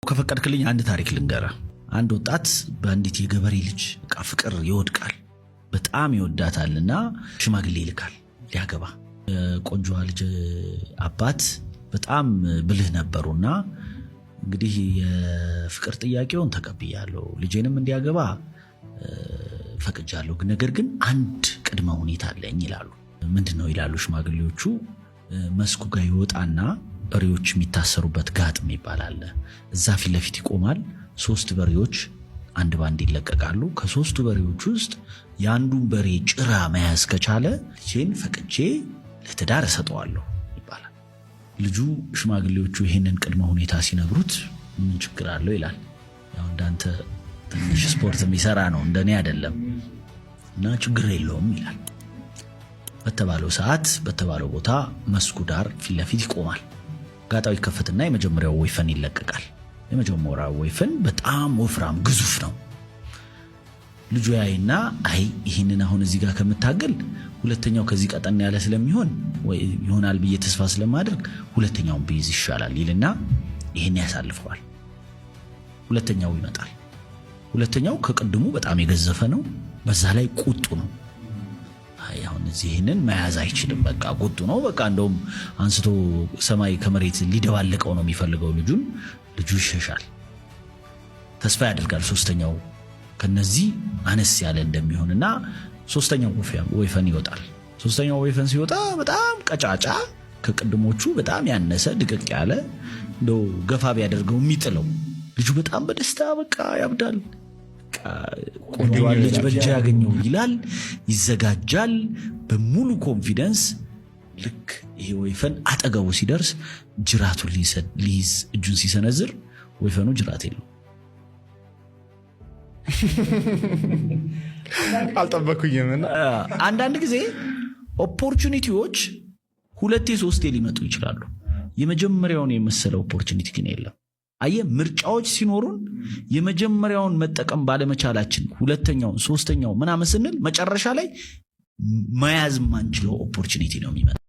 ከፈቀድክልኝ አንድ ታሪክ ልንገራ። አንድ ወጣት በአንዲት የገበሬ ልጅ ፍቅር ይወድቃል። በጣም ይወዳታልና ሽማግሌ ይልካል ሊያገባ። ቆንጆዋ ልጅ አባት በጣም ብልህ ነበሩና እንግዲህ የፍቅር ጥያቄውን ተቀብያለሁ፣ ልጄንም እንዲያገባ ፈቅጃለሁ፣ ነገር ግን አንድ ቅድመ ሁኔታ አለኝ ይላሉ። ምንድነው ይላሉ ሽማግሌዎቹ? መስኩ ጋር ይወጣና በሬዎች የሚታሰሩበት ጋጥም ይባላል። እዛ ፊት ለፊት ይቆማል። 3 በሬዎች አንድ ባንድ ይለቀቃሉ። ከ3ቱ በሬዎች ውስጥ የአንዱን በሬ ጭራ መያዝ ከቻለ ልጄን ፈቅጄ ለትዳር እሰጠዋለሁ ይባላል። ልጁ ሽማግሌዎቹ ይሄንን ቅድመ ሁኔታ ሲነግሩት ምን ችግር አለው ይላል። ያው እንዳንተ ትንሽ ስፖርት የሚሰራ ነው እንደኔ አይደለም እና ችግር የለውም ይላል። በተባለው ሰዓት በተባለው ቦታ መስኩ ዳር ፊት ለፊት ይቆማል። ጋጣው ይከፈትና የመጀመሪያው ወይፈን ይለቀቃል። የመጀመሪያው ወይፈን በጣም ወፍራም ግዙፍ ነው። ልጁ ያይና አይ ይሄንን አሁን እዚህ ጋር ከምታገል ሁለተኛው ከዚህ ቀጠን ያለ ስለሚሆን ወይ ይሆናል ብዬ ተስፋ ስለማድረግ ሁለተኛውን ቢይዝ ይሻላል ይልና ይሄን ያሳልፈዋል። ሁለተኛው ይመጣል። ሁለተኛው ከቅድሙ በጣም የገዘፈ ነው፣ በዛ ላይ ቁጡ ነው። አይ አሁን እዚህንን መያዝ አይችልም፣ በቃ ቁጡ ነው፣ በቃ እንደውም አንስቶ ሰማይ ከመሬት ሊደባለቀው ነው የሚፈልገው ልጁን። ልጁ ይሸሻል፣ ተስፋ ያደርጋል ሶስተኛው ከነዚህ አነስ ያለ እንደሚሆንና ሶስተኛው ወይፈን ይወጣል። ሶስተኛው ወይፈን ሲወጣ በጣም ቀጫጫ፣ ከቅድሞቹ በጣም ያነሰ ድቅቅ ያለ፣ እንደው ገፋ ቢያደርገው የሚጥለው። ልጁ በጣም በደስታ በቃ ያብዳል። ቆንጆዋ ልጅ በእጅ ያገኘው ይላል፣ ይዘጋጃል በሙሉ ኮንፊደንስ። ልክ ይሄ ወይፈን አጠገቡ ሲደርስ ጅራቱን ሊይዝ እጁን ሲሰነዝር ወይፈኑ ጅራት የለው። አልጠበኩኝም። አንዳንድ ጊዜ ኦፖርቹኒቲዎች 2-3 ሊመጡ ይችላሉ። የመጀመሪያውን የመሰለ ኦፖርቹኒቲ ግን የለም። አየ ምርጫዎች ሲኖሩን የመጀመሪያውን መጠቀም ባለመቻላችን ሁለተኛውን ሶስተኛው ምናምን ስንል መጨረሻ ላይ መያዝ ማንችለው ኦፖርቹኒቲ ነው የሚመጣው።